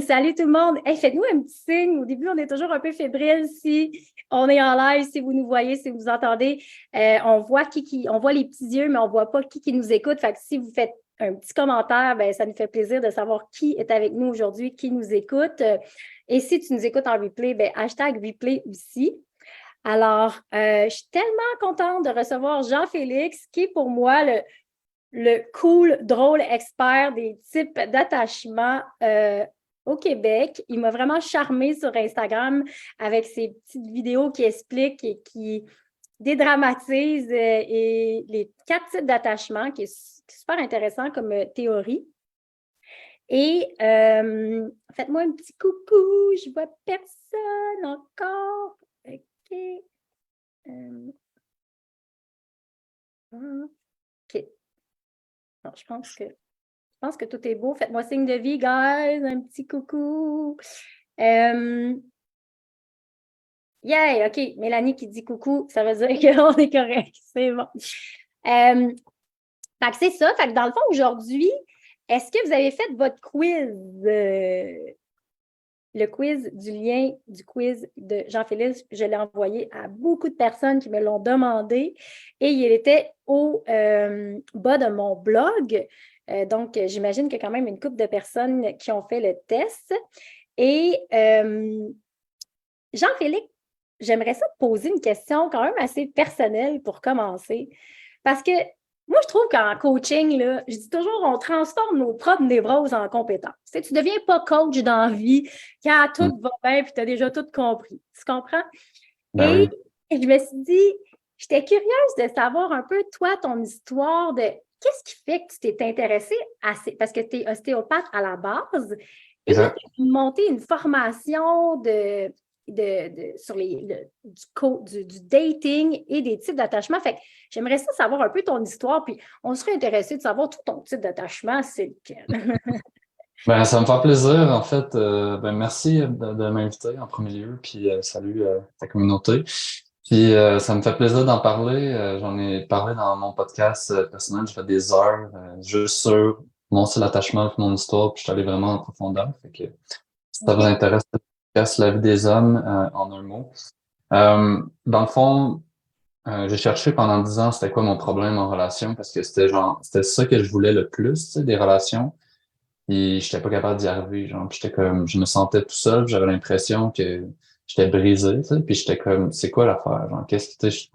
Salut tout le monde. Hey, faites-nous un petit signe. Au début, on est toujours un peu fébrile si on est en live, si vous nous voyez, si vous nous entendez. On voit on voit les petits yeux, mais on ne voit pas qui nous écoute. Fait que si vous faites un petit commentaire, ben, ça nous fait plaisir de savoir qui est avec nous aujourd'hui, qui nous écoute. Et si tu nous écoutes en replay, ben, hashtag replay aussi. Alors, je suis tellement contente de recevoir Jean-Félix, qui est pour moi le cool, drôle expert des types d'attachement au Québec. Il m'a vraiment charmé sur Instagram avec ses petites vidéos qui expliquent et qui dédramatisent et les 4 types d'attachement, qui est super intéressant comme théorie. Et faites-moi un petit coucou, je vois personne encore. OK. OK. Bon, je pense que tout est beau. Faites-moi signe de vie, guys. Un petit coucou. Yeah, OK. Mélanie qui dit coucou, ça veut dire qu'on est correct. C'est bon. Fait que c'est ça. Fait que dans le fond, aujourd'hui, est-ce que vous avez fait votre quiz? Le quiz du quiz de Jean-Félix, je l'ai envoyé à beaucoup de personnes qui me l'ont demandé et il était au bas de mon blog. Donc, j'imagine qu'il y a quand même une couple de personnes qui ont fait le test. Et Jean-Philippe, j'aimerais ça te poser une question quand même assez personnelle pour commencer. Parce que moi, je trouve qu'en coaching, là, je dis toujours, on transforme nos propres névroses en compétences. Tu ne deviens pas coach dans la vie quand Mm. tout va bien et tu as déjà tout compris. Tu comprends? Ben Et oui. je me suis dit, j'étais curieuse de savoir un peu, toi, ton histoire de qu'est-ce qui fait que tu t'es intéressée parce que tu es ostéopathe à la base. Et là, Exact. tu as monté une formation sur du dating et des types d'attachement. Fait que j'aimerais ça savoir un peu ton histoire, puis on serait intéressé de savoir tout ton type d'attachement, c'est lequel. Ben, ça me fait plaisir, en fait. Ben, merci de m'inviter en premier lieu, puis salut ta communauté. Puis ça me fait plaisir d'en parler. J'en ai parlé dans mon podcast personnel. J'ai fait des heures juste sur mon style d'attachement, puis mon histoire, puis je suis allé vraiment en profondeur. Fait que si ça vous OK. intéresse, le podcast La vie des hommes en un mot. Dans le fond, j'ai cherché pendant 10 ans c'était quoi mon problème en relation parce que c'était ça que je voulais le plus, tu sais, des relations. Puis j'étais pas capable d'y arriver, genre, puis j'étais comme, je me sentais tout seul, puis j'avais l'impression que j'étais brisé, tu sais, puis j'étais comme, c'est quoi l'affaire, genre, qu'est-ce que, tu sais,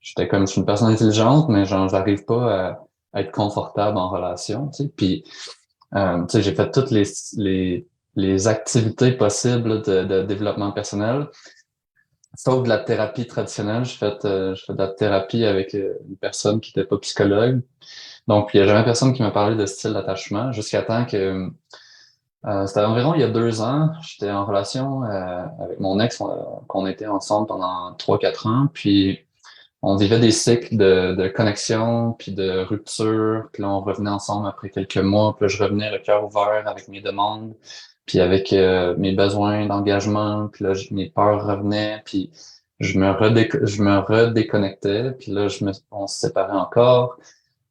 j'étais comme, je suis une personne intelligente, mais genre, j'arrive pas à être confortable en relation, tu sais, puis, tu sais, j'ai fait toutes les activités possibles là, de développement personnel, sauf de la thérapie traditionnelle. Je fais de la thérapie avec une personne qui n'était pas psychologue, donc il n'y a jamais personne qui m'a parlé de style d'attachement, jusqu'à temps que c'était environ il y a 2 ans. J'étais en relation avec mon ex, qu'on était ensemble pendant 3 4 ans. Puis on vivait des cycles de connexion, puis de rupture. Puis là, on revenait ensemble après quelques mois. Puis là, je revenais le cœur ouvert avec mes demandes, puis avec mes besoins d'engagement. Puis là, mes peurs revenaient. Puis je me redéconnectais. Puis là, on se séparait encore.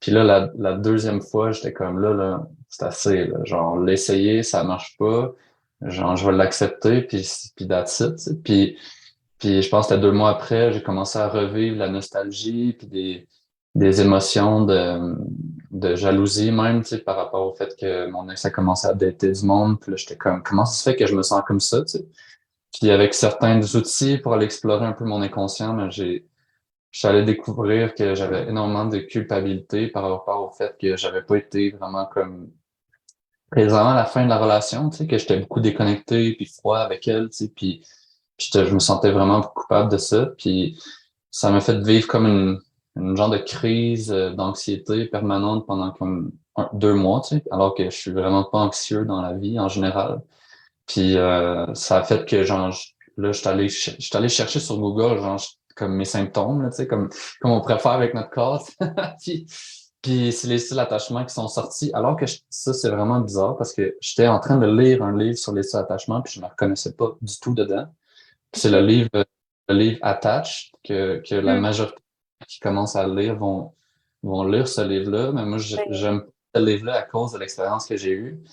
Puis là, la deuxième fois, j'étais comme là, c'est assez, là. Genre, l'essayer, ça marche pas. Genre, je vais l'accepter, puis that's it, tu sais. Puis je pense que 2 mois après, j'ai commencé à revivre la nostalgie, puis des émotions de jalousie même, tu sais, par rapport au fait que mon ex a commencé à dater du monde. Puis là, j'étais comme, comment ça se fait que je me sens comme ça, tu sais? Puis avec certains outils pour aller explorer un peu mon inconscient, ben, j'allais découvrir que j'avais énormément de culpabilité par rapport au fait que j'avais pas été vraiment comme présent à la fin de la relation, tu sais, que j'étais beaucoup déconnecté puis froid avec elle, tu sais, puis je me sentais vraiment coupable de ça, puis ça m'a fait vivre comme une genre de crise d'anxiété permanente pendant comme 2 mois, tu sais, alors que je suis vraiment pas anxieux dans la vie en général. Puis ça a fait que genre là, je suis allé chercher sur Google genre comme mes symptômes là, tu sais comme on pourrait faire avec notre corps. puis puis c'est les styles d'attachement qui sont sortis. Alors que ça c'est vraiment bizarre parce que j'étais en train de lire un livre sur les styles d'attachement puis je me reconnaissais pas du tout dedans. Puis c'est OK. le livre Attached que la Hmm. majorité qui commencent à le lire vont lire ce livre-là. Mais moi Ouais. j'aime pas ce livre-là à cause de l'expérience que j'ai eue.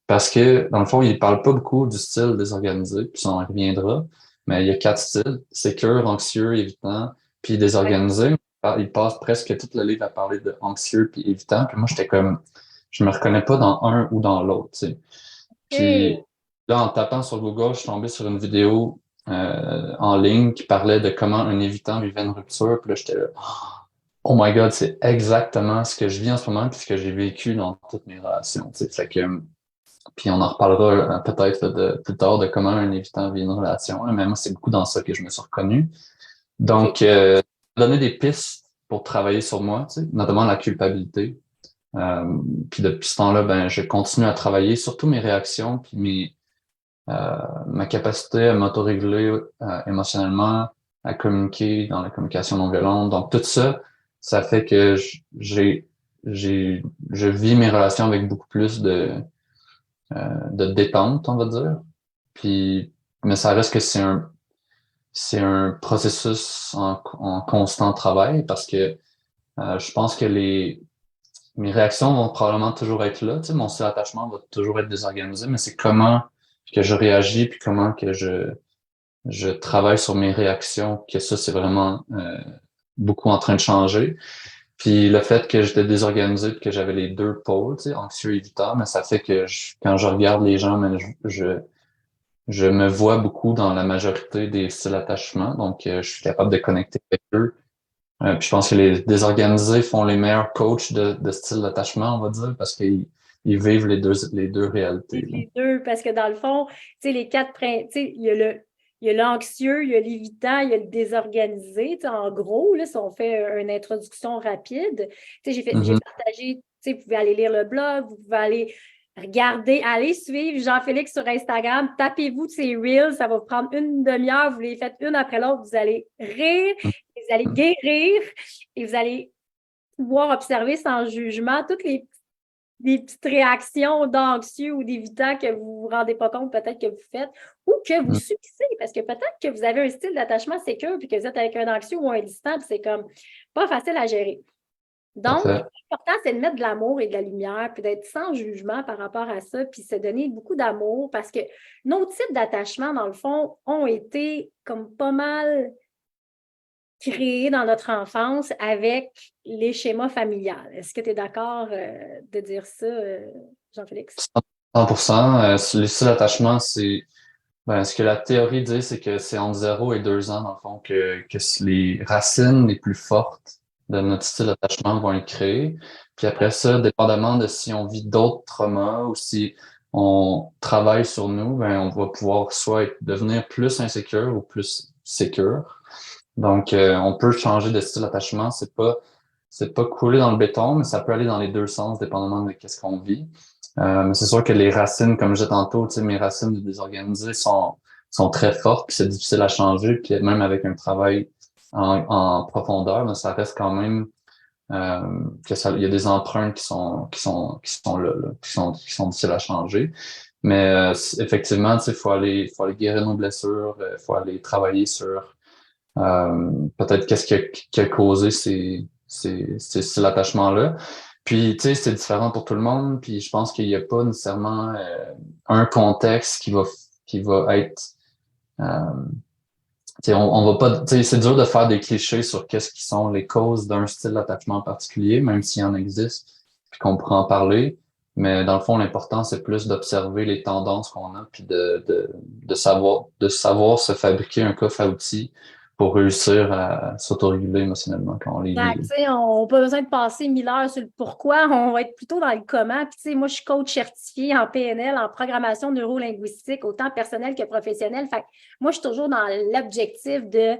Parce que, dans le fond, il parle pas beaucoup du style désorganisé, puis ça en reviendra, mais il y a 4 styles, sécure, anxieux, évitant, puis désorganisé. Il passe presque tout le livre à parler de anxieux puis évitant, puis moi, j'étais comme, je me reconnais pas dans un ou dans l'autre, tu sais. Puis OK. là, en tapant sur Google, je suis tombé sur une vidéo en ligne qui parlait de comment un évitant vivait une rupture, puis là, j'étais là, oh my God, c'est exactement ce que je vis en ce moment, puis ce que j'ai vécu dans toutes mes relations, tu sais. Fait que, puis on en reparlera peut-être plus tard de comment un évitant vit une relation, là, mais moi, c'est beaucoup dans ça que je me suis reconnu. Donc, OK. donner des pistes pour travailler sur moi, tu sais, notamment la culpabilité. Puis depuis ce temps-là, ben, je continue à travailler, surtout mes réactions, puis ma capacité à m'autoréguler émotionnellement, à communiquer dans la communication non violente. Donc, tout ça, ça fait que je vis mes relations avec beaucoup plus de détente, on va dire. Puis, mais ça reste que c'est un processus en constant travail parce que je pense que mes réactions vont probablement toujours être là. Tu sais, mon attachement va toujours être désorganisé, mais c'est comment que je réagis puis comment que je travaille sur mes réactions, que ça, c'est vraiment beaucoup en train de changer. Puis le fait que j'étais désorganisé puis que j'avais les deux pôles, tu sais, anxieux et évitant, mais ça fait que quand je regarde les gens, mais je me vois beaucoup dans la majorité des styles d'attachement, donc je suis capable de connecter avec eux. Puis je pense que les désorganisés font les meilleurs coachs de style d'attachement, on va dire, parce qu'ils vivent les deux réalités, là. Les deux, parce que dans le fond, tu sais, les quatre, tu sais, il y a l'anxieux, il y a l'évitant, il y a le désorganisé. Tu sais, en gros, là, si on fait une introduction rapide, tu sais, j'ai Mhm, partagé, tu sais, vous pouvez aller lire le blog, vous pouvez aller regarder, aller suivre Jean-Félix sur Instagram, tapez-vous de ses reels, ça va vous prendre une demi-heure, vous les faites une après l'autre, vous allez rire, vous allez mhm, guérir et vous allez pouvoir observer sans jugement toutes les des petites réactions d'anxieux ou d'évitant que vous ne vous rendez pas compte peut-être que vous faites ou que vous mhm, subissez parce que peut-être que vous avez un style d'attachement sécure puis que vous êtes avec un anxieux ou un distant puis c'est comme pas facile à gérer. tout à Donc, fait. l'important, c'est de mettre de l'amour et de la lumière puis d'être sans jugement par rapport à ça puis se donner beaucoup d'amour parce que nos types d'attachement, dans le fond, ont été comme pas mal créés dans notre enfance avec les schémas familiales. Est-ce que tu es d'accord de dire ça, Jean-Félix? 100%. Le style d'attachement, ben, ce que la théorie dit, c'est que c'est entre 0 et 2 ans, dans le fond, que les racines les plus fortes de notre style d'attachement vont être créées. Puis après ça, dépendamment de si on vit d'autres traumas ou si on travaille sur nous, ben, on va pouvoir soit devenir plus insécure ou plus sécure. Donc, on peut changer de style d'attachement. C'est pas coulé dans le béton, mais ça peut aller dans les deux sens, dépendamment de qu'est-ce qu'on vit. Mais c'est sûr que les racines, comme je disais tantôt, tu sais, mes racines de désorganisées sont très fortes, puis c'est difficile à changer, puis même avec un travail en profondeur, mais ça reste quand même il y a des empreintes qui sont là, qui sont difficiles à changer. Mais effectivement, tu sais, faut aller guérir nos blessures, faut aller travailler sur peut-être qu'est-ce qui a causé ces attachements-là. Puis, tu sais, c'est différent pour tout le monde. Puis, je pense qu'il n'y a pas nécessairement un contexte qui va être. Euh, tu sais, on va pas. Tu sais, c'est dur de faire des clichés sur qu'est-ce qui sont les causes d'un style d'attachement particulier, même s'il en existe, puis qu'on pourrait en parler. Mais dans le fond, l'important, c'est plus d'observer les tendances qu'on a, puis de savoir se fabriquer un coffre à outils pour réussir à s'autoréguler émotionnellement quand on les Exact. vit. Tu sais, on n'a pas besoin de passer 1000 heures sur le pourquoi, on va être plutôt dans le comment. Puis, tu sais, moi, je suis coach certifiée en PNL, en programmation neurolinguistique, autant personnelle que professionnelle. Fait que moi, je suis toujours dans l'objectif de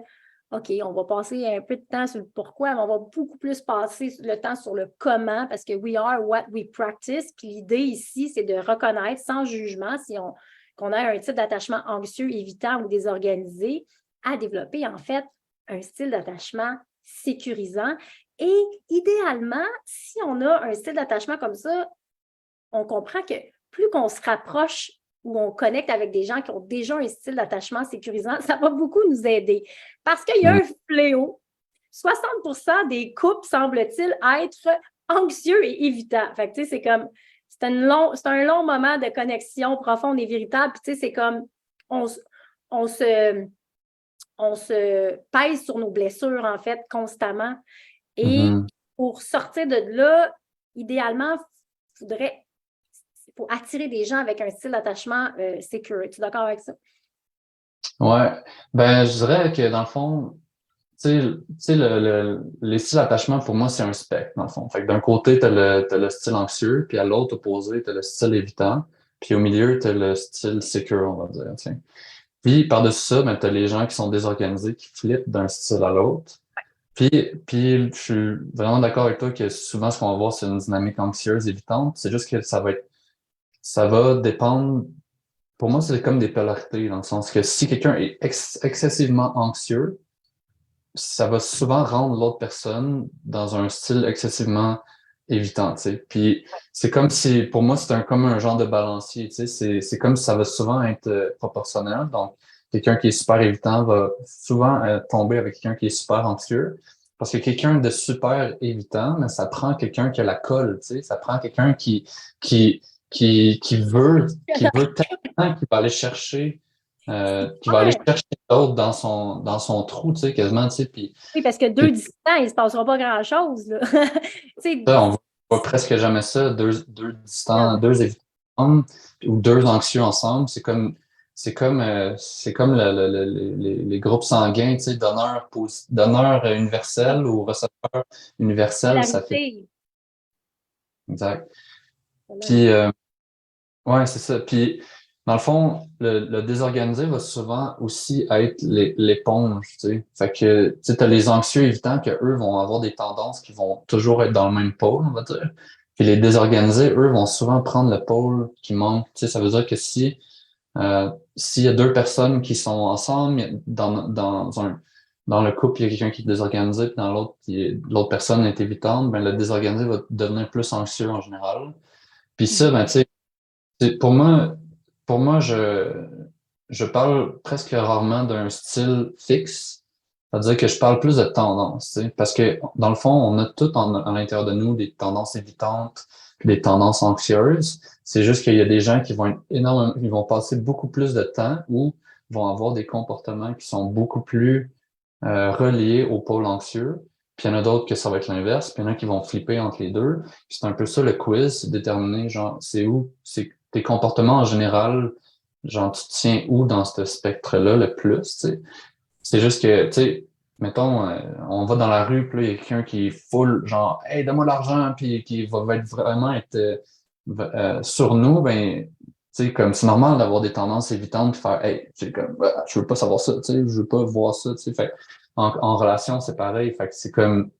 OK, on va passer un peu de temps sur le pourquoi, mais on va beaucoup plus passer le temps sur le comment parce que we are what we practice. Puis l'idée ici, c'est de reconnaître sans jugement si qu'on a un type d'attachement anxieux, évitant ou désorganisé, à développer en fait un style d'attachement sécurisant. Et idéalement, si on a un style d'attachement comme ça, on comprend que plus qu'on se rapproche ou on connecte avec des gens qui ont déjà un style d'attachement sécurisant, ça va beaucoup nous aider. Parce qu'il y a Mm. un fléau. 60% des couples semble-t-il être anxieux et évitants. Fait que, tu sais, c'est comme, c'est un long moment de connexion profonde et véritable. Puis, tu sais, c'est comme on, on se, on se pèse sur nos blessures, en fait, constamment. Et pour sortir de là, idéalement, il faut attirer des gens avec un style d'attachement secure. Es-tu d'accord avec ça? Ouais. Ben, je dirais que dans le fond, les styles d'attachement, pour moi, c'est un spectre, dans le fond. Fait que d'un côté, t'as le style anxieux, puis à l'autre opposé, t'as le style évitant, puis au milieu, t'as le style secure, on va dire, tiens. Puis par-dessus ça, ben, t'as les gens qui sont désorganisés, qui flippent d'un style à l'autre. Puis, je suis vraiment d'accord avec toi que souvent, ce qu'on va voir, c'est une dynamique anxieuse évitante. C'est juste que ça va dépendre. Pour moi, c'est comme des polarités, dans le sens que si quelqu'un est excessivement anxieux, ça va souvent rendre l'autre personne dans un style excessivement évitant, tu sais. Puis c'est comme si, pour moi, c'est comme un genre de balancier, tu sais. C'est comme si ça va souvent être proportionnel. Donc, quelqu'un qui est super évitant va souvent tomber avec quelqu'un qui est super anxieux. Parce que quelqu'un de super évitant, mais ça prend quelqu'un qui a la colle, tu sais. Ça prend quelqu'un qui, qui veut tellement, qui va aller chercher l'autre dans son trou, tu sais, quasiment, tu sais, puis Oui, parce que deux distants, il ne se passera pas grand-chose, là. ça, on voit presque jamais ça, deux distants, deux évitants ou deux anxieux ensemble, c'est comme les groupes sanguins, tu sais, donneur universel ou receveur universel, ça fait Polarité. exact. Puis ouais, c'est ça. Puis, dans le fond, le désorganisé va souvent aussi être l'éponge, tu sais. Fait que, tu sais, t'as les anxieux évitants que eux vont avoir des tendances qui vont toujours être dans le même pôle, on va dire. Puis les désorganisés, eux, vont souvent prendre le pôle qui manque. Tu sais, ça veut dire que s'il y a deux personnes qui sont ensemble, dans le couple, il y a quelqu'un qui est désorganisé, puis dans l'autre personne est évitante, ben le désorganisé va devenir plus anxieux en général. Puis ça, ben, tu sais, pour moi, je parle presque rarement d'un style fixe. C'est-à-dire que je parle plus de tendance, tu sais, parce que dans le fond, on a tout à l'intérieur de nous des tendances évitantes, puis des tendances anxieuses. C'est juste qu'il y a des gens qui vont être énormément, ils vont passer beaucoup plus de temps ou vont avoir des comportements qui sont beaucoup plus reliés au pôle anxieux. Puis il y en a d'autres que ça va être l'inverse. Puis il y en a qui vont flipper entre les deux. Puis c'est un peu ça le quiz, c'est déterminer genre c'est tes comportements en général, genre tu te tiens où dans ce spectre-là le plus, tu sais. C'est juste que, tu sais, mettons, on va dans la rue, puis là, il y a quelqu'un qui est full, genre, hey, donne-moi l'argent, puis qui va être vraiment être sur nous, ben, tu sais, comme c'est normal d'avoir des tendances évitantes, puis faire, hey, c'est comme, bah, je veux pas savoir ça, tu sais, je veux pas voir ça, tu sais. Fait en relation, c'est pareil. Fait que c'est comme,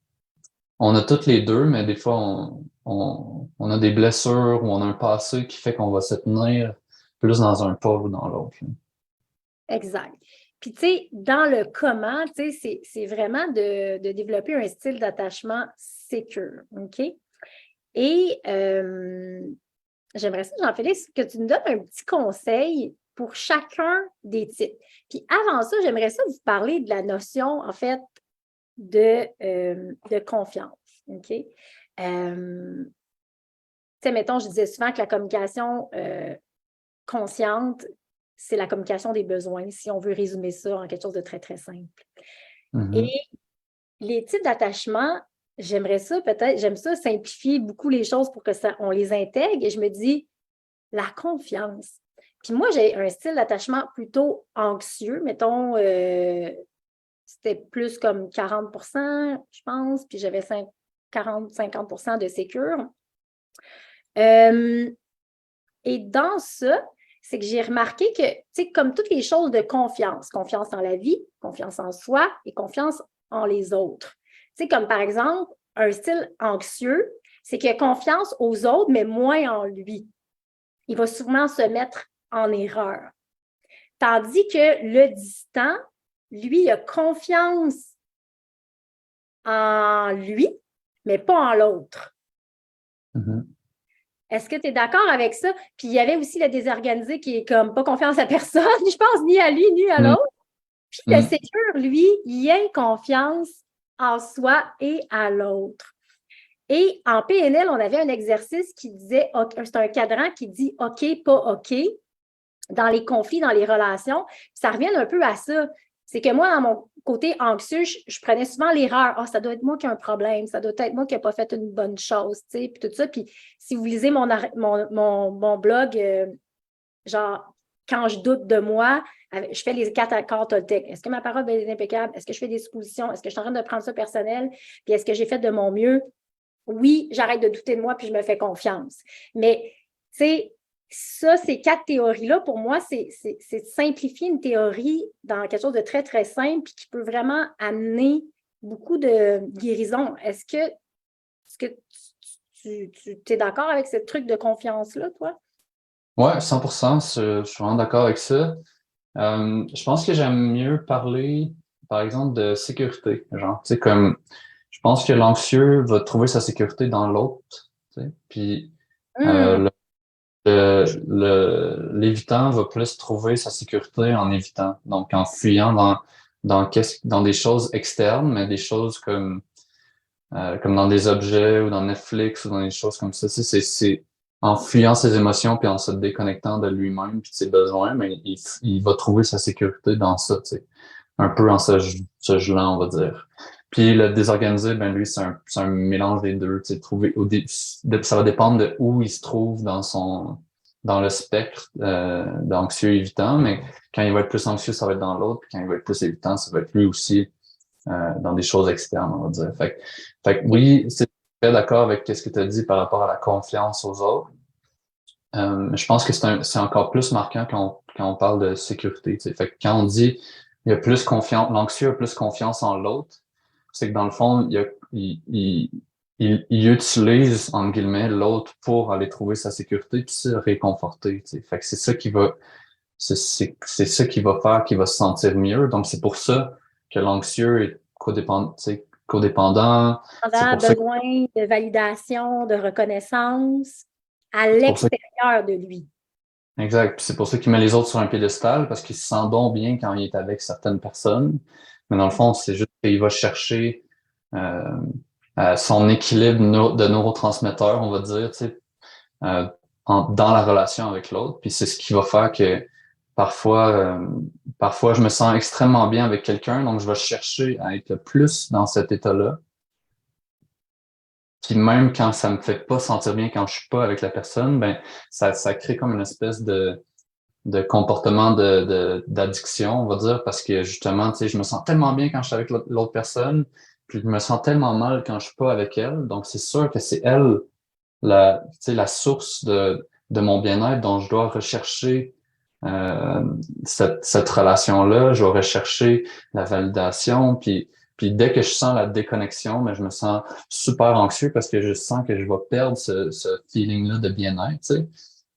on a toutes les deux, mais des fois, on a des blessures ou on a un passé qui fait qu'on va se tenir plus dans un pôle ou dans l'autre. Exact. Puis, tu sais, dans le comment, tu sais, c'est vraiment de développer un style d'attachement secure, OK? Et j'aimerais ça, Jean-Philippe, que tu nous donnes un petit conseil pour chacun des types. Puis avant ça, j'aimerais ça vous parler de la notion, en fait, de confiance, OK? Tu sais, mettons, je disais souvent que la communication consciente, c'est la communication des besoins, si on veut résumer ça en quelque chose de très, très simple. Et les types d'attachement, j'aimerais ça peut-être, j'aime ça simplifier beaucoup les choses pour que on les intègre et je me dis la confiance. Puis moi, j'ai un style d'attachement plutôt anxieux, mettons, c'était plus comme 40%, je pense, puis j'avais 40-50% de sécure. Et dans ça, c'est que j'ai remarqué que, tu sais, comme toutes les choses de confiance, confiance en la vie, confiance en soi et confiance en les autres. Tu sais, comme par exemple, un style anxieux, c'est qu'il a confiance aux autres, mais moins en lui. Il va souvent se mettre en erreur. Tandis que le distant, lui, il a confiance en lui, mais pas en l'autre. Est-ce que tu es d'accord avec ça? Puis il y avait aussi le désorganisé qui est comme pas confiance à personne, je pense, ni à lui, ni à l'autre. Puis le sécure, lui, il a confiance en soi et à l'autre. Et en PNL, on avait un exercice qui disait, c'est un cadran qui dit OK, pas OK dans les conflits, dans les relations. Ça revient un peu à ça. C'est que moi, dans mon côté anxieux, je prenais souvent l'erreur. Ah, ça doit être moi qui ai un problème, ça doit être moi qui n'ai pas fait une bonne chose, tu sais, puis tout ça. Puis si vous lisez mon blog, genre, quand je doute de moi, je fais les 4 accords Toltec. Est-ce que ma parole est impeccable? Est-ce que je fais des suppositions? Est-ce que je suis en train de prendre ça personnel? Puis est-ce que j'ai fait de mon mieux? Oui, j'arrête de douter de moi puis je me fais confiance. Mais, tu sais, ça, ces 4 théories-là, pour moi, c'est de simplifier une théorie dans quelque chose de très, très simple puis qui peut vraiment amener beaucoup de guérison. Est-ce que tu es d'accord avec ce truc de confiance-là, toi? Ouais, 100%, je suis vraiment d'accord avec ça. Je pense que j'aime mieux parler, par exemple, de sécurité. Genre, tu sais, comme, je pense que l'anxieux va trouver sa sécurité dans l'autre, tu sais, puis Hum, l'évitant va plus trouver sa sécurité en évitant, donc en fuyant dans des choses externes, mais des choses comme dans des objets ou dans Netflix ou dans des choses comme ça. Tu sais, c'est en fuyant ses émotions puis en se déconnectant de lui-même puis de ses besoins, mais il va trouver sa sécurité dans ça, tu sais. Un peu en se gelant, on va dire. Puis le désorganisé, ben lui, c'est un mélange des deux. Tu sais, ça va dépendre de où il se trouve dans le spectre d'anxieux évitant, mais quand il va être plus anxieux, ça va être dans l'autre, puis quand il va être plus évitant, ça va être lui aussi dans des choses externes, on va dire. Fait que oui, c'est très d'accord avec ce que tu as dit par rapport à la confiance aux autres. Je pense que c'est encore plus marquant quand on parle de sécurité. Tu sais. Fait que quand on dit il y a plus confiance, l'anxieux a plus confiance en l'autre, c'est que dans le fond, il utilise, entre guillemets, l'autre pour aller trouver sa sécurité puis se réconforter. Tu sais. Fait que c'est ça qui va faire qu'il va se sentir mieux. Donc, c'est pour ça que l'anxieux est codépendant, tu sais, codépendant. C'est pour ça, Besoin de validation, de reconnaissance à c'est pour ça l'extérieur de lui. Exact. Puis c'est pour ça qu'il met les autres sur un piédestal parce qu'il se sent donc bien quand il est avec certaines personnes. Mais dans le fond, c'est juste qu'il va chercher euh, son équilibre de neurotransmetteurs, on va dire, tu sais, euh, dans la relation avec l'autre. Puis c'est ce qui va faire que parfois, parfois je me sens extrêmement bien avec quelqu'un, donc je vais chercher à être le plus dans cet état-là. Puis même quand ça me fait pas sentir bien quand je suis pas avec la personne, ben ça crée comme une espèce de comportement d'addiction, on va dire, parce que justement, tu sais, je me sens tellement bien quand je suis avec l'autre personne, puis je me sens tellement mal quand je suis pas avec elle. Donc, c'est sûr que c'est elle, tu sais, la source de mon bien-être dont je dois rechercher euh, cette relation-là. Je dois rechercher la validation, puis dès que je sens la déconnexion, mais je me sens super anxieux parce que je sens que je vais perdre ce feeling-là de bien-être, tu sais.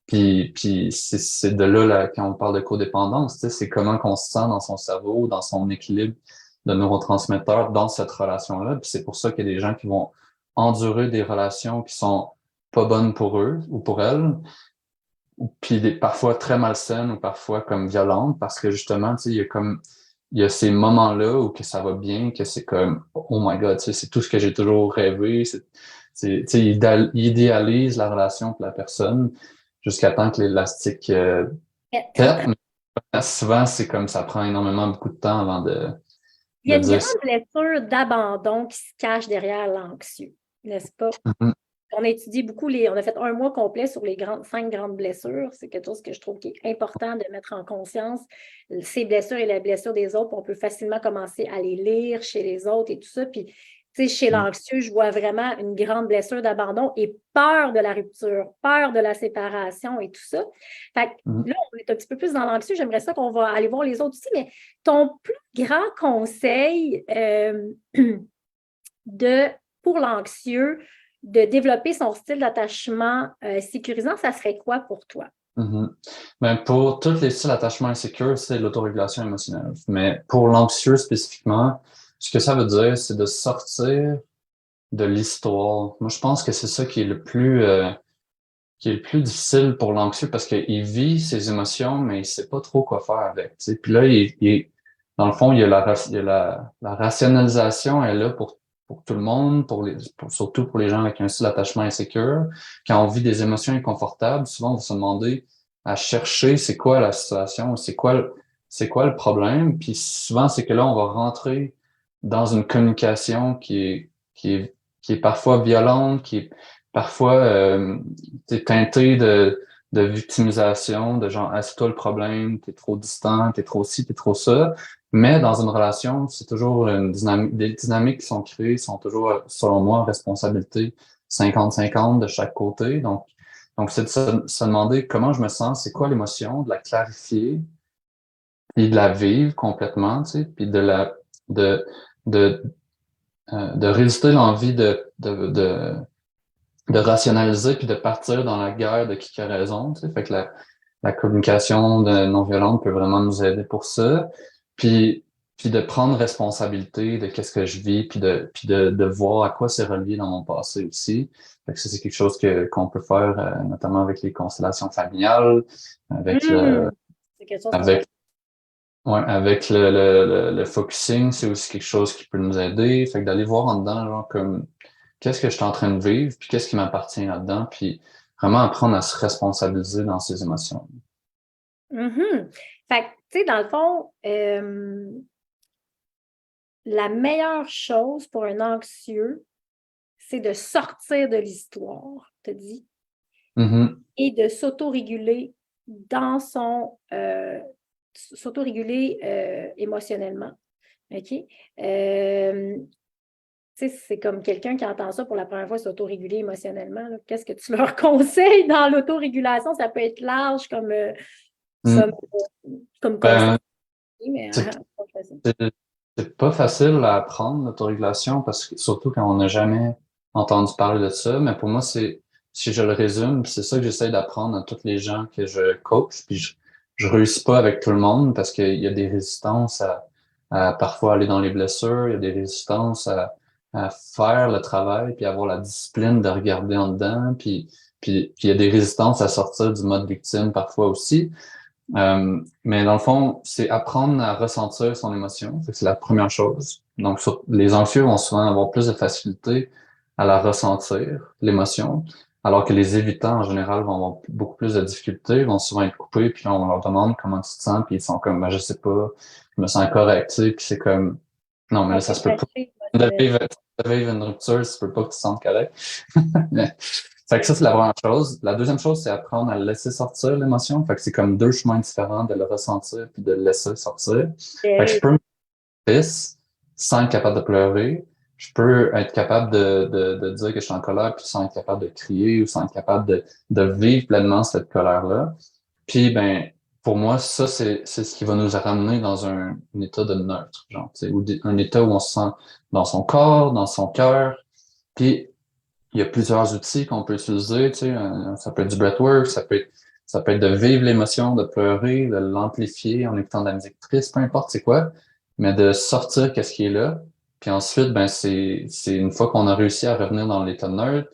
Puis c'est de là, quand on parle de codépendance, tu sais, c'est comment qu'on se sent dans son cerveau, dans son équilibre de neurotransmetteurs dans cette relation-là. Puis c'est pour ça qu'il y a des gens qui vont endurer des relations qui sont pas bonnes pour eux ou pour elles, puis parfois très malsaines ou parfois comme violentes, parce que justement, tu sais, il y a ces moments-là où que ça va bien, que c'est comme, oh my God, tu sais, c'est tout ce que j'ai toujours rêvé. Tu sais, il idéalise la relation pour la personne jusqu'à temps que l'élastique pète. Mais souvent, c'est comme ça prend énormément beaucoup de temps avant Il y a de une dire grande blessure d'abandon qui se cache derrière l'anxieux, n'est-ce pas? Mhm. On a étudié beaucoup, on a fait un mois complet sur les 5 grandes blessures. C'est quelque chose que je trouve qui est important de mettre en conscience. Ces blessures et la blessure des autres, on peut facilement commencer à les lire chez les autres et tout ça. Puis, tu sais, chez l'anxieux, je vois vraiment une grande blessure d'abandon et peur de la rupture, peur de la séparation et tout ça. Fait que Mhm. là, on est un petit peu plus dans l'anxieux. J'aimerais ça qu'on va aller voir les autres aussi, mais ton plus grand conseil de, pour l'anxieux, de développer son style d'attachement sécurisant, ça serait quoi pour toi? Mhm. Ben, pour tous les styles d'attachement insécure, c'est l'autorégulation émotionnelle. Mais pour l'anxieux spécifiquement, ce que ça veut dire, c'est de sortir de l'histoire. Moi, je pense que c'est ça qui est le plus difficile pour l'anxieux parce qu'il vit ses émotions, mais il sait pas trop quoi faire avec. Tu sais. Puis là, dans le fond, il y a la rationalisation est là pour tout le monde, surtout pour les gens avec un style d'attachement insécure. Quand on vit des émotions inconfortables, souvent on va se demander à chercher c'est quoi la situation, c'est quoi le problème. Puis souvent, c'est que là, on va rentrer dans une communication qui est parfois violente, qui est parfois teintée de victimisation, de genre, ah, c'est toi le problème, t'es trop distant, t'es trop ci, t'es trop ça. Mais dans une relation, c'est toujours une dynamique, des dynamiques qui sont créées sont toujours, selon moi, en responsabilité 50-50 de chaque côté. Donc c'est de se demander comment je me sens, c'est quoi l'émotion, de la clarifier, puis de la vivre complètement, tu sais, puis de, de, de résister l'envie de rationaliser puis de partir dans la guerre de qui a raison, tu sais. Fait que la communication non violente peut vraiment nous aider pour ça. Puis, puis de prendre responsabilité de qu'est-ce que je vis, puis de voir à quoi c'est relié dans mon passé aussi. Fait que ça, c'est quelque chose qu'on peut faire, notamment avec les constellations familiales, avec le, C'est quelque chose qu'on fait. avec, ouais, avec le focusing, c'est aussi quelque chose qui peut nous aider. Fait que d'aller voir en dedans, genre, comme, qu'est-ce que je suis en train de vivre, puis qu'est-ce qui m'appartient là-dedans, puis vraiment apprendre à se responsabiliser dans ses émotions. Fait que, tu sais, dans le fond, la meilleure chose pour un anxieux, c'est de sortir de l'histoire, te dis, Mm-hmm. et de s'autoréguler dans s'autoréguler émotionnellement. OK? Tu sais, c'est comme quelqu'un qui entend ça pour la première fois, s'autoréguler émotionnellement. Qu'est-ce que tu leur conseilles dans l'autorégulation? Ça peut être large comme, Mm. comme conseil, Ben, mais c'est c'est- c'est pas facile à apprendre, l'autorégulation, parce que surtout quand on n'a jamais entendu parler de ça. Mais pour moi, si je le résume, c'est ça que j'essaie d'apprendre à tous les gens que je coach. Puis je réussis pas avec tout le monde parce qu'il y a des résistances à parfois aller dans les blessures, il y a des résistances à faire le travail, puis avoir la discipline de regarder en dedans, puis il y a des résistances à sortir du mode victime parfois aussi. Mais dans le fond, c'est apprendre à ressentir son émotion. C'est la première chose. Donc, les anxieux vont souvent avoir plus de facilité à la ressentir, l'émotion, alors que les évitants, en général, vont avoir beaucoup plus de difficultés, vont souvent être coupés, puis là, on leur demande comment tu te sens, puis ils sont comme, ben, je sais pas, je me sens correct, tu sais, puis c'est comme, non, mais là, ça se peut pas. De vivre une rupture, ça se peut pas que tu te sentes correct. Fait que ça, c'est la première chose. La deuxième chose, c'est apprendre à laisser sortir l'émotion. Fait que c'est comme deux chemins différents de le ressentir puis de le laisser sortir. Fait que je peux me triste sans être capable de pleurer. Je peux être capable de dire que je suis en colère puis sans être capable de crier ou sans être capable de vivre pleinement cette colère-là. Puis, ben, pour moi, ça, c'est ce qui va nous ramener dans un état de neutre, genre, tu sais, un état où on se sent dans son corps, dans son cœur. Puis, il y a plusieurs outils qu'on peut utiliser, tu sais, ça peut être du breathwork, ça peut être de vivre l'émotion, de pleurer, de l'amplifier en écoutant de la musique triste, peu importe c'est quoi, mais de sortir qu'est-ce qui est là. Puis ensuite, ben c'est une fois qu'on a réussi à revenir dans l'état neutre,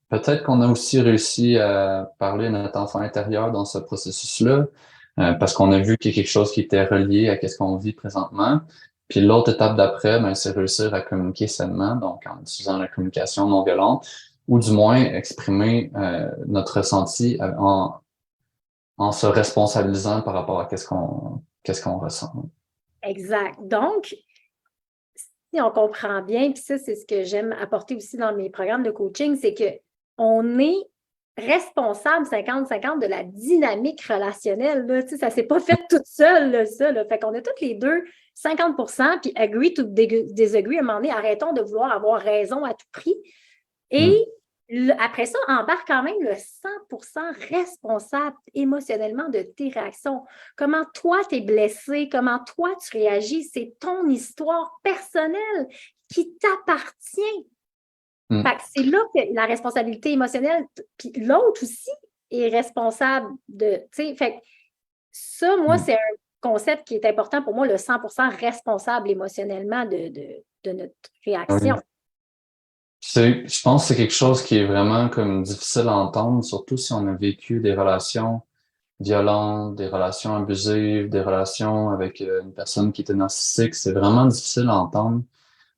peut-être qu'on a aussi réussi à parler à notre enfant intérieur dans ce processus-là, parce qu'on a vu qu'il y a quelque chose qui était relié à ce qu'on vit présentement. Puis l'autre étape d'après, ben, c'est réussir à communiquer sainement, donc en utilisant la communication non violente, ou du moins exprimer notre ressenti en se responsabilisant par rapport à qu'est-ce qu'on ressent. Exact. Donc, si on comprend bien, puis ça, c'est ce que j'aime apporter aussi dans mes programmes de coaching, c'est qu'on est responsable 50-50 de la dynamique relationnelle. Là. Tu sais, ça ne s'est pas fait toute seule, là, ça. Là. Fait qu'on a toutes les deux 50%, puis agree to disagree. À un moment donné, arrêtons de vouloir avoir raison à tout prix. Et après ça, embarque quand même le 100% responsable émotionnellement de tes réactions. Comment toi, t'es blessé, comment toi, tu réagis, c'est ton histoire personnelle qui t'appartient. Fait que c'est là que la responsabilité émotionnelle, puis l'autre aussi est responsable de, tu sais, fait que ça, moi, c'est un concept qui est important pour moi, le 100% responsable émotionnellement de notre réaction. Oui. Je pense que c'est quelque chose qui est vraiment comme difficile à entendre, surtout si on a vécu des relations violentes, des relations abusives, des relations avec une personne qui était narcissique. C'est vraiment difficile à entendre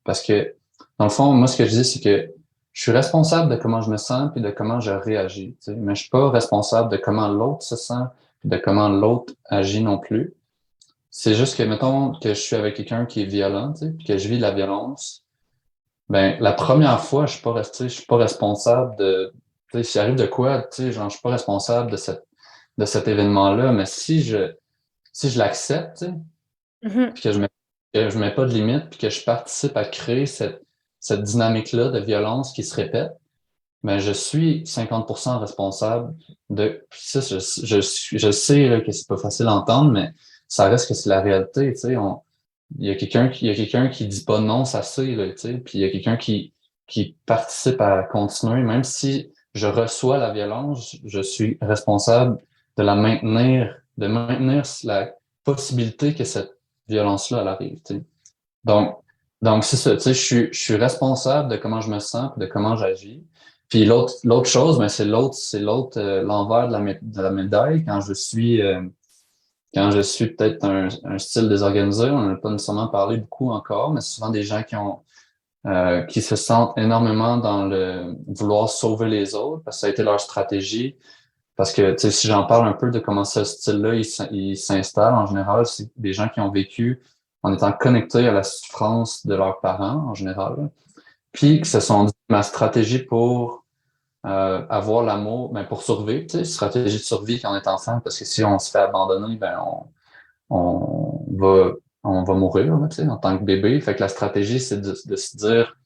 parce que Dans le fond, moi, ce que je dis, c'est que je suis responsable de comment je me sens puis de comment je réagis, tu sais, mais je suis pas responsable de comment l'autre se sent puis de comment l'autre agit non plus. C'est juste que, mettons que je suis avec quelqu'un qui est violent, tu sais, puis que je vis de la violence, ben, la première fois, je suis pas responsable tu sais, s'il arrive de quoi, tu sais, genre, je suis pas responsable de cet événement-là, mais si je l'accepte, tu sais, Mhm. puis que je mets pas de limite, puis que je participe à créer cette dynamique-là de violence qui se répète, ben, je suis 50% responsable puis ça, je sais là, que c'est pas facile à entendre, mais ça reste que c'est la réalité, tu sais. Il y a quelqu'un qui dit pas non, ça c'est, là, tu sais. Puis il y a quelqu'un qui participe à continuer, même si je reçois la violence, je suis responsable de maintenir la possibilité que cette violence-là, elle arrive, tu sais. Donc, donc c'est ça, tu sais, je suis responsable de comment je me sens, de comment j'agis. Puis l'autre chose, ben, c'est l'autre, l'envers de la médaille quand je suis peut-être un style désorganisé. On n'en a pas nécessairement parlé beaucoup encore, mais c'est souvent des gens qui se sentent énormément dans le vouloir sauver les autres parce que ça a été leur stratégie. Parce que, tu sais, si j'en parle un peu de comment ce style-là, il s'installe, en général, c'est des gens qui ont vécu en étant connectés à la souffrance de leurs parents, en général, puis qui se sont dit, ma stratégie pour avoir l'amour, ben, pour survivre, tu sais, stratégie de survie quand on est enfant, parce que si on se fait abandonner, ben, on va mourir, là, tu sais, en tant que bébé. Fait que la stratégie, c'est de se dire,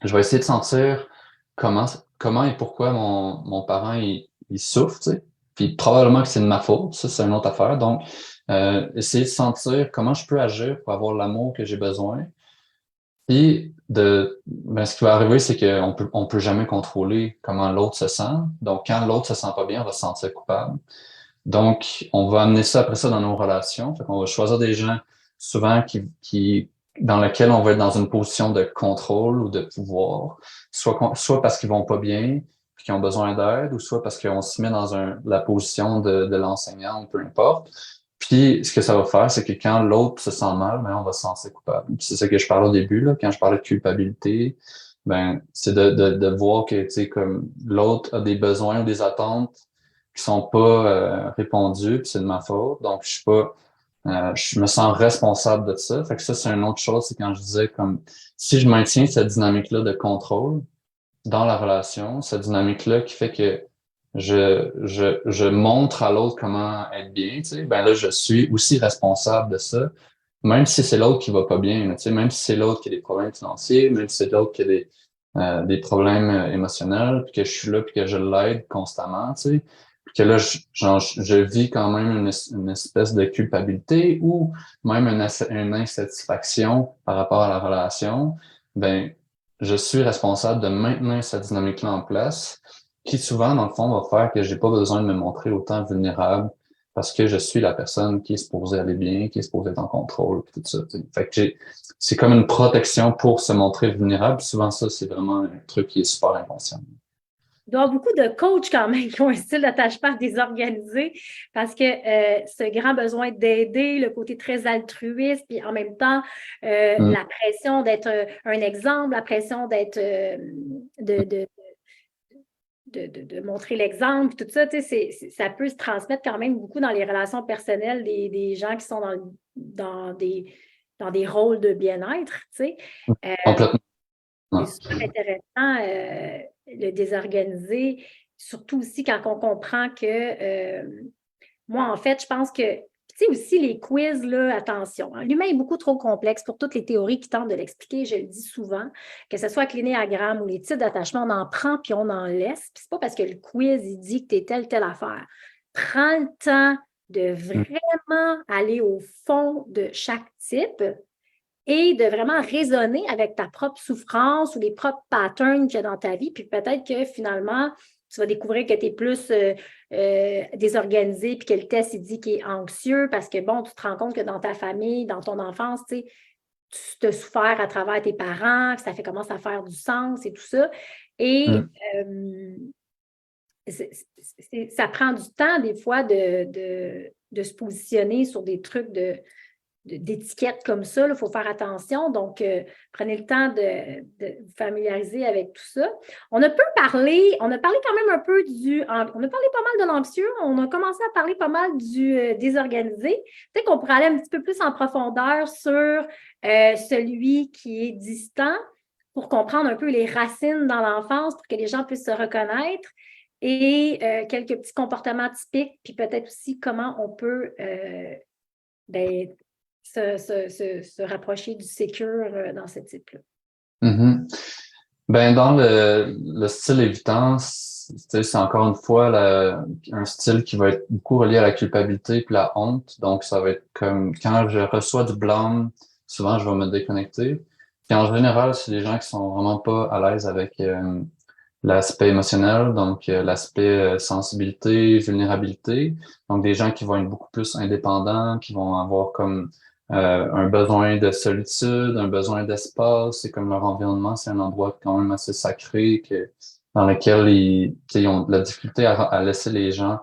je vais essayer de sentir comment, comment et pourquoi mon parent il souffre, tu sais. Puis probablement que c'est de ma faute, ça c'est une autre affaire. Donc, essayer de sentir comment je peux agir pour avoir l'amour que j'ai besoin. Ben, ce qui va arriver, c'est on peut jamais contrôler comment l'autre se sent. Donc, quand l'autre se sent pas bien, on va se sentir coupable. Donc, on va amener ça après ça dans nos relations. Fait qu'on va choisir des gens souvent dans lesquels on va être dans une position de contrôle ou de pouvoir, soit parce qu'ils vont pas bien, puis qu'ils ont besoin d'aide, ou soit parce qu'on se met dans la position de l'enseignant, ou peu importe. Puis, ce que ça va faire, c'est que quand l'autre se sent mal, ben, on va se sentir coupable. Puis c'est ça que je parlais au début, là, quand je parlais de culpabilité, ben, c'est de voir que, tu sais, comme l'autre a des besoins ou des attentes qui sont pas répondues, puis c'est de ma faute. Donc, je me sens responsable de ça. Fait que ça, c'est une autre chose, c'est quand je disais comme si je maintiens cette dynamique-là de contrôle dans la relation, cette dynamique-là qui fait que je montre à l'autre comment être bien, tu sais, ben là, je suis aussi responsable de ça, même si c'est l'autre qui va pas bien, tu sais, même si c'est l'autre qui a des problèmes financiers, même si c'est l'autre qui a des problèmes émotionnels, puis que je suis là, puis que je l'aide constamment, tu sais, puis que là, je vis quand même une espèce de culpabilité ou même une insatisfaction par rapport à la relation, ben, je suis responsable de maintenir cette dynamique-là en place, qui souvent, dans le fond, va faire que j'ai pas besoin de me montrer autant vulnérable parce que je suis la personne qui est supposée aller bien, qui est supposée être en contrôle, puis tout ça. Tu sais. Fait que c'est comme une protection pour se montrer vulnérable. Souvent, ça, c'est vraiment un truc qui est super inconscient. Il doit y avoir beaucoup de coachs quand même qui ont un style d'attachement désorganisé parce que ce grand besoin d'aider, le côté très altruiste, puis en même temps, Mm. la pression d'être un exemple, la pression d'être de montrer l'exemple, tout ça, tu sais, ça peut se transmettre quand même beaucoup dans les relations personnelles des gens qui sont dans des rôles de bien-être, tu sais. Euh, Complètement. c'est Ouais. super intéressant, le désorganiser, surtout aussi quand on comprend que moi, en fait, je pense que, tu sais, aussi les quiz, là, attention, hein, l'humain est beaucoup trop complexe pour toutes les théories qui tentent de l'expliquer. Je le dis souvent, que ce soit avec l'énéagramme ou les types d'attachement, on en prend puis on en laisse. Puis c'est pas parce que le quiz, il dit que tu es telle affaire. Prends le temps de Mm. vraiment aller au fond de chaque type et de vraiment raisonner avec ta propre souffrance ou les propres patterns qu'il y a dans ta vie. Puis peut-être que finalement, tu vas découvrir que tu es plus désorganisé, puis que le test, il dit qu'il est anxieux parce que, bon, tu te rends compte que dans ta famille, dans ton enfance, tu sais, tu as souffert à travers tes parents, que ça fait commence à faire du sens et tout ça. Et Mm. ça prend du temps, des fois, de se positionner sur des trucs d'étiquettes comme ça. Il faut faire attention. Donc, prenez le temps de vous familiariser avec tout ça. On a parlé quand même un peu on a parlé pas mal de l'anxieux, on a commencé à parler pas mal du désorganisé. Peut-être qu'on pourrait aller un petit peu plus en profondeur sur celui qui est distant pour comprendre un peu les racines dans l'enfance, pour que les gens puissent se reconnaître et quelques petits comportements typiques, puis peut-être aussi comment on peut se rapprocher du sécure dans ce type-là. Mhm. Ben, dans le style évitant, c'est encore une fois un style qui va être beaucoup relié à la culpabilité puis la honte. Donc, ça va être comme quand je reçois du blâme, souvent je vais me déconnecter. Puis en général, c'est des gens qui sont vraiment pas à l'aise avec l'aspect émotionnel, donc l'aspect sensibilité, vulnérabilité. Donc, des gens qui vont être beaucoup plus indépendants, qui vont avoir comme un besoin de solitude, un besoin d'espace. C'est comme leur environnement, c'est un endroit quand même assez sacré dans lequel ils ont de la difficulté à laisser les gens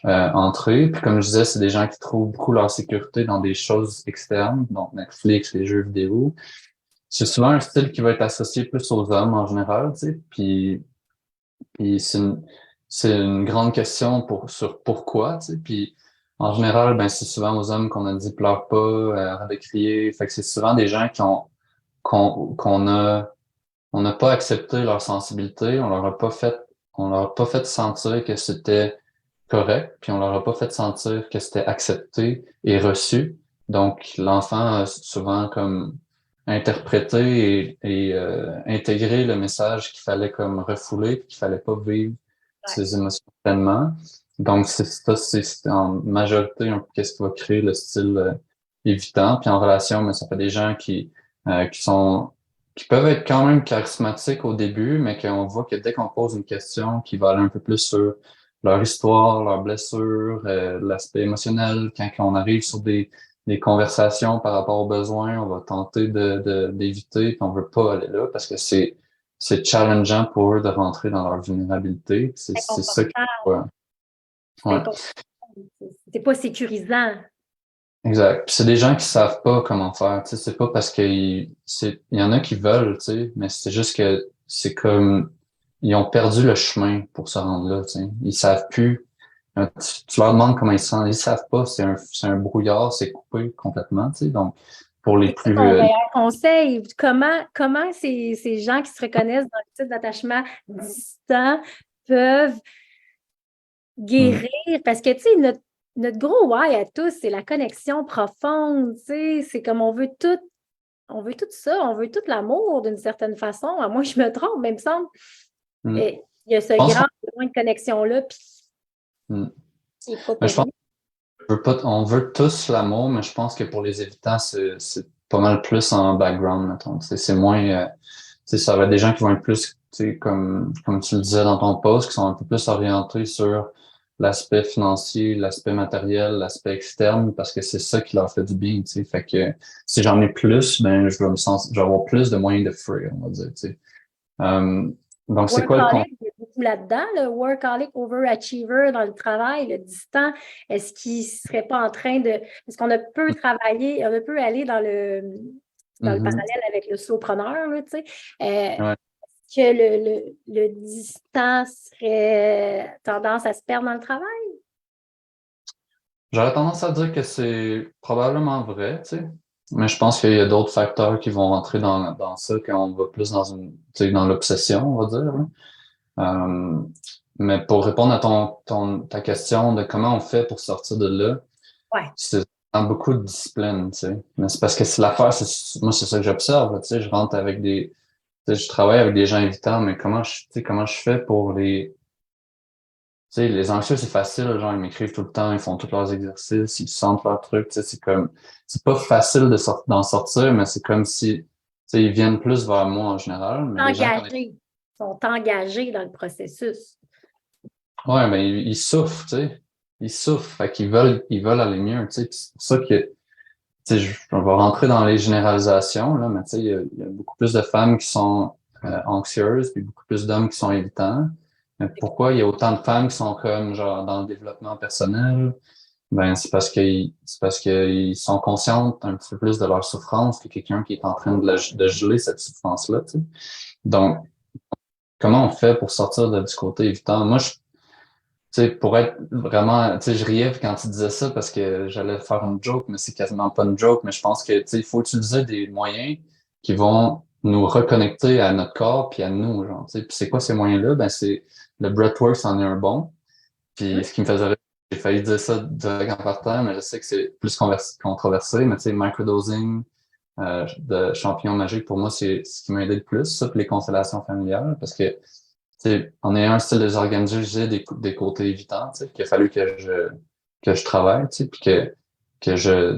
entrer. Puis comme je disais, c'est des gens qui trouvent beaucoup leur sécurité dans des choses externes, donc Netflix, les jeux vidéo. C'est souvent un style qui va être associé plus aux hommes en général, tu sais. Puis c'est une grande question sur pourquoi, tu sais. Puis en général, ben c'est souvent aux hommes qu'on a dit pleure pas, arrête de crier. Fait que c'est souvent des gens on n'a pas accepté leur sensibilité, on leur a pas fait sentir que c'était correct, puis on leur a pas fait sentir que c'était accepté et reçu. Donc l'enfant a souvent comme interprété et intégré le message qu'il fallait comme refouler, puis qu'il fallait pas vivre ses émotions pleinement. Donc c'est en majorité un peu qu'est-ce qui va créer le style évitant. Puis en relation, mais ça fait des gens qui peuvent être quand même charismatiques au début, mais qu'on voit que dès qu'on pose une question qui va aller un peu plus sur leur histoire, leurs blessures, l'aspect émotionnel, quand on arrive sur des conversations par rapport aux besoins, on va tenter d'éviter, puis on veut pas aller là parce que c'est challengeant pour eux de rentrer dans leur vulnérabilité. C'est ça qui ouais. C'est pas sécurisant. Exact. Puis c'est des gens qui savent pas comment faire. Tu sais, c'est pas parce il y en a qui veulent, tu sais, mais c'est juste que c'est comme ils ont perdu le chemin pour se rendre là. Tu sais, ils savent plus. Tu leur demandes comment ils se sentent, ils savent pas. C'est un brouillard, c'est coupé complètement. Tu sais, donc pour les plus Ton meilleur conseil, comment ces gens qui se reconnaissent dans le type d'attachement distant peuvent guérir? Parce que tu sais notre gros why à tous, c'est la connexion profonde, tu sais, c'est comme on veut tout ça, on veut tout l'amour d'une certaine façon. À moi, je me trompe, mais il me semble. Il y a ce grand besoin de connexion-là, puis il n'est pas permis. On veut tous l'amour, mais je pense que pour les évitants, c'est pas mal plus en background, mettons. C'est moins, ça va être des gens qui vont être plus, comme tu le disais dans ton post, qui sont un peu plus orientés sur l'aspect financier, l'aspect matériel, l'aspect externe, parce que c'est ça qui leur fait du bien, tu sais. Fait que si j'en ai plus, ben je vais avoir plus de moyens de free, on va dire, tu sais. Donc c'est quoi le il y a beaucoup là-dedans, le workaholic overachiever dans le travail, le distant, est-ce qu'il ne serait pas en train de... Parce qu'on a peu travaillé, on a peu aller dans le parallèle avec le slowpreneur, là, tu sais. Que le distant serait tendance à se perdre dans le travail? J'aurais tendance à dire que c'est probablement vrai, tu sais. Mais je pense qu'il y a d'autres facteurs qui vont rentrer dans ça quand on va plus dans l'obsession, on va dire, là. Mais pour répondre à ta question de comment on fait pour sortir de là, c'est dans beaucoup de disciplines, tu sais. Mais c'est parce que c'est l'affaire, moi, c'est ça que j'observe, tu sais. Je rentre avec je travaille avec des gens évitants, mais comment je fais pour tu sais, les anxieux, c'est facile, genre, ils m'écrivent tout le temps, ils font tous leurs exercices, ils sentent leurs trucs, tu sais, c'est pas facile d'en sortir, mais c'est comme si, tu sais, ils viennent plus vers moi en général. Mais Ils sont engagés dans le processus. Ouais, mais ils souffrent, tu sais. Ils souffrent, fait ils veulent aller mieux, tu sais. C'est pour ça que, tu sais, on va rentrer dans les généralisations, là, mais tu sais, il y a beaucoup plus de femmes qui sont anxieuses, puis beaucoup plus d'hommes qui sont évitants. Mais pourquoi il y a autant de femmes qui sont comme, genre, dans le développement personnel, Ben, c'est parce qu'ils sont conscients un petit peu plus de leur souffrance que quelqu'un qui est en train de geler cette souffrance-là, tu sais. Donc, comment on fait pour sortir du côté évitant? Moi, tu sais, pour être vraiment, tu sais, je riais quand tu disais ça parce que j'allais faire une joke, mais c'est quasiment pas une joke, mais je pense que, tu sais, il faut utiliser des moyens qui vont nous reconnecter à notre corps puis à nous, genre, tu sais. Puis c'est quoi ces moyens-là? Ben, c'est le breathwork, c'en est un bon. Puis Hein? ce qui me faisait rire, j'ai failli dire ça direct en partant, mais je sais que c'est plus controversé, mais tu sais, microdosing de champignons magiques, pour moi, c'est ce qui m'a aidé le plus, ça, puis les constellations familiales, parce que, tu sais, en ayant un style désorganisé, j'ai des côtés évitants, tu sais, qu'il a fallu que je travaille, tu sais, puis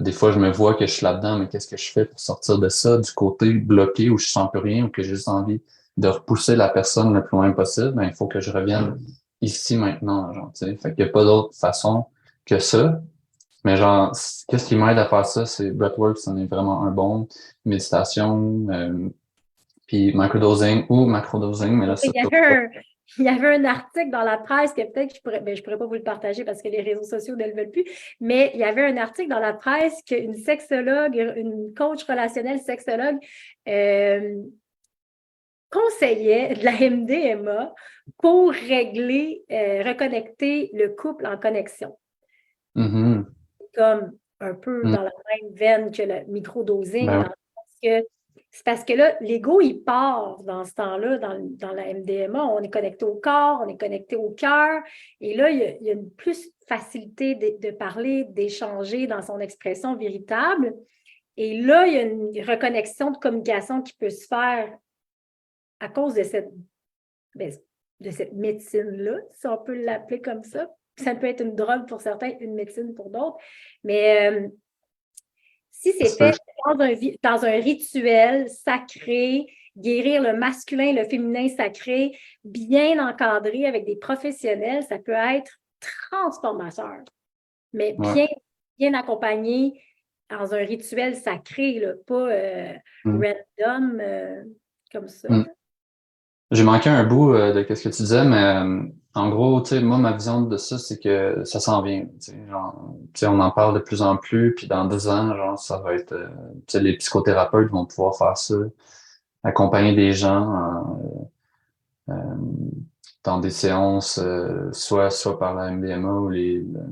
des fois, je me vois que je suis là-dedans, mais qu'est-ce que je fais pour sortir de ça, du côté bloqué où je sens plus rien, ou que j'ai juste envie de repousser la personne le plus loin possible, ben, il faut que je revienne ici maintenant, genre, tu sais. Fait qu'il n'y a pas d'autre façon que ça. Mais genre, qu'est-ce qui m'aide à faire ça? C'est breathwork, c'en est vraiment un bon. Méditation, puis microdosing ou macrodosing, mais là, Il ça, y avait un, il y avait un article dans la presse que peut-être que je pourrais pas vous le partager parce que les réseaux sociaux ne le veulent plus, mais il y avait un article dans la presse qu'une sexologue, une coach relationnelle sexologue euh, conseillait de la MDMA pour régler, reconnecter le couple en connexion. mhm, Comme un peu mhm, dans la même veine que le microdosing, ben dans le sens que c'est parce que là, l'ego, il part dans ce temps-là, dans la MDMA. On est connecté au corps, on est connecté au cœur. Et là, il y a une plus facilité de parler, d'échanger dans son expression véritable. Et là, il y a une reconnexion de communication qui peut se faire à cause ben, de cette médecine-là, si on peut l'appeler comme ça. Ça peut être une drogue pour certains, une médecine pour d'autres. Mais si c'est c'est fait dans un rituel sacré, guérir le masculin, le féminin sacré, bien encadré avec des professionnels, ça peut être transformateur, mais ouais. bien accompagné dans un rituel sacré, là, pas Mhm, random comme ça. mhm. J'ai manqué un bout de ce que tu disais, mais en gros, tu sais, moi, ma vision de ça, c'est que ça s'en vient. Tu sais, genre, tu sais, on en parle de plus en plus, puis dans 10 ans, genre, ça va être, tu sais, les psychothérapeutes vont pouvoir faire ça, accompagner des gens euh, dans des séances, soit par la MDMA ou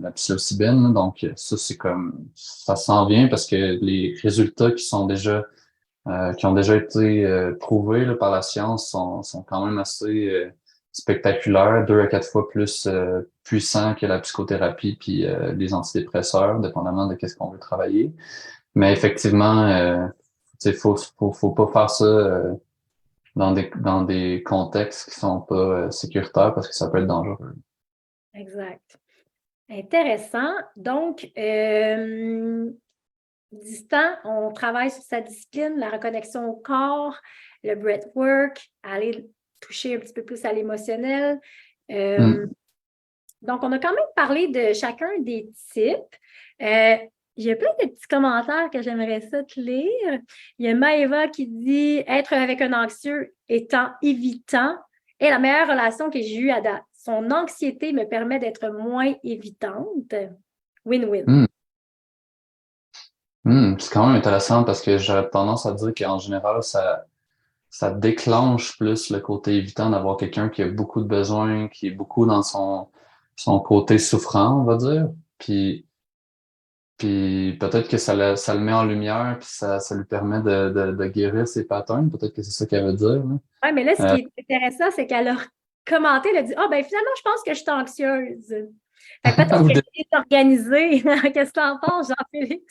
la psilocybine, là. Donc, ça, c'est comme, ça s'en vient parce que les résultats qui ont déjà été prouvés là, par la science sont quand même assez spectaculaires, 2 à 4 fois plus puissants que la psychothérapie puis les antidépresseurs, dépendamment de qu'est-ce qu'on veut travailler. Mais effectivement, tu sais, faut pas faire ça dans des contextes qui sont pas sécuritaires parce que ça peut être dangereux. Exact. Intéressant. Donc, distant, on travaille sur sa discipline, la reconnexion au corps, le breathwork, aller toucher un petit peu plus à l'émotionnel. Euh, Mm. donc, on a quand même parlé de chacun des types. Euh, il y a plein de petits commentaires que j'aimerais ça te lire. Il y a Maëva qui dit être avec un anxieux étant évitant est la meilleure relation que j'ai eue à date. Son anxiété me permet d'être moins évitante. Win-win. Mm. C'est quand même intéressant parce que j'aurais tendance à dire qu'en général, ça déclenche plus le côté évitant d'avoir quelqu'un qui a beaucoup de besoins, qui est beaucoup dans son côté souffrant, on va dire. Puis, puis peut-être que ça le met en lumière, puis ça lui permet de guérir ses patterns. Peut-être que c'est ça qu'elle veut dire, là. Oui, mais là, ce Euh, qui est intéressant, c'est qu'elle a commenté, elle a dit ah, ben finalement, je pense que je suis anxieuse. Fait que peut-être ou qu'elle est organisée. Qu'est-ce que tu en penses, Jean-Félix?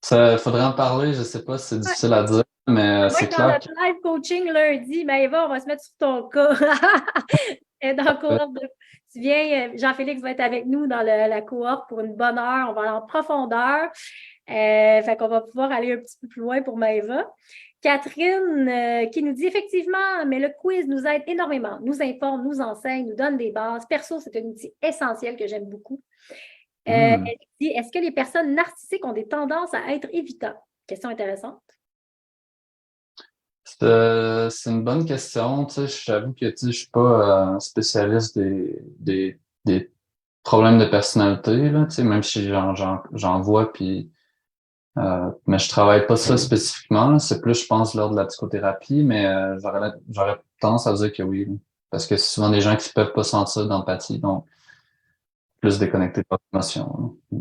ça faudrait en parler, je sais pas si c'est Ouais. difficile à dire, mais On va c'est être dans clair que notre live coaching lundi. Ben, Eva, on va se mettre sur ton cas. Dans la cohorte Tu viens, Jean-Félix va être avec nous dans la cohorte pour une bonne heure. On va aller en profondeur. Fait qu'on va pouvoir aller un petit peu plus loin pour Maëva. Catherine qui nous dit effectivement, mais le quiz nous aide énormément, nous informe, nous enseigne, nous donne des bases. Perso, c'est un outil essentiel que j'aime beaucoup. hmm, Elle dit est-ce que les personnes narcissiques ont des tendances à être évitantes? Question intéressante. c'est une bonne question. Tu sais, j'avoue que tu sais, je suis pas spécialiste des problème de personnalité, là, tu sais, même si j'en vois, puis mais je travaille pas ça spécifiquement, là. C'est plus, je pense, lors de la psychothérapie, mais j'aurais tendance à dire que oui, là. Parce que c'est souvent des gens qui peuvent pas sentir d'empathie, donc plus déconnectés de leurs émotions, là.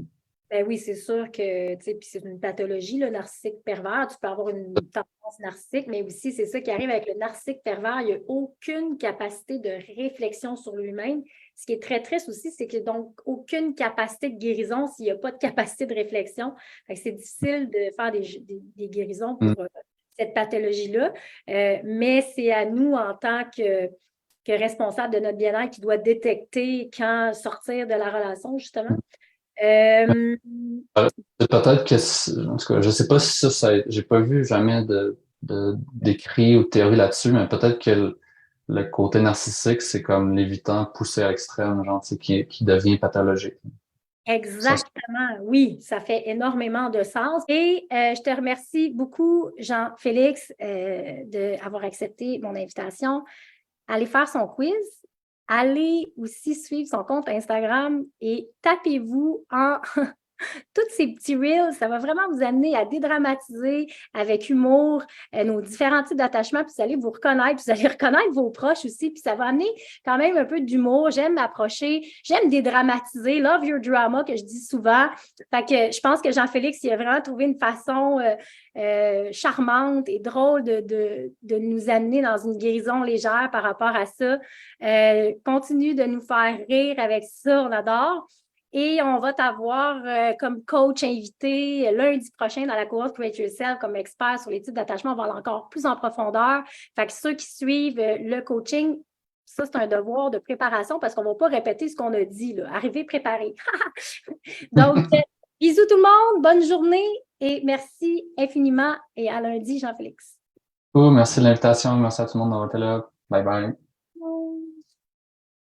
Ben oui, c'est sûr que, tu sais, puis c'est une pathologie, le narcissique pervers. Tu peux avoir une tendance narcissique, mais aussi, c'est ça qui arrive avec le narcissique pervers. Il n'y a aucune capacité de réflexion sur lui-même. Ce qui est très triste aussi, c'est qu'il n'y a donc aucune capacité de guérison s'il n'y a pas de capacité de réflexion. Fait que c'est difficile de faire des guérisons Mm. pour cette pathologie-là. Mais c'est à nous, en tant que responsable de notre bien-être, qui doit détecter quand sortir de la relation, justement. Euh, Peut-être que, en tout cas, je sais pas si j'ai pas vu jamais d'écrit ou de théorie là-dessus, mais peut-être que le côté narcissique, c'est comme l'évitant poussé à l'extrême, genre, tu sais, qui devient pathologique. Ça, Exactement, oui, ça fait énormément de sens. Et je te remercie beaucoup, Jean-Félix, d'avoir accepté mon invitation. Allez faire son quiz. Allez aussi suivre son compte Instagram et tapez-vous en tous ces petits reels, ça va vraiment vous amener à dédramatiser avec humour nos différents types d'attachements, puis vous allez vous reconnaître, vous allez reconnaître vos proches aussi, puis ça va amener quand même un peu d'humour. J'aime m'approcher, j'aime dédramatiser, love your drama, que je dis souvent. Fait que je pense que Jean-Félix, il a vraiment trouvé une façon charmante et drôle de nous amener dans une guérison légère par rapport à ça. Continue de nous faire rire avec ça, on adore. Et on va t'avoir comme coach invité lundi prochain dans la cohorte Create Yourself comme expert sur les types d'attachement. On va aller encore plus en profondeur. Fait que ceux qui suivent le coaching, ça, c'est un devoir de préparation parce qu'on ne va pas répéter ce qu'on a dit, là. Arriver préparé. Donc, bisous tout le monde, bonne journée et merci infiniment et à lundi, Jean-Félix. merci de l'invitation, merci à tout le monde d'avoir été là. Bye bye.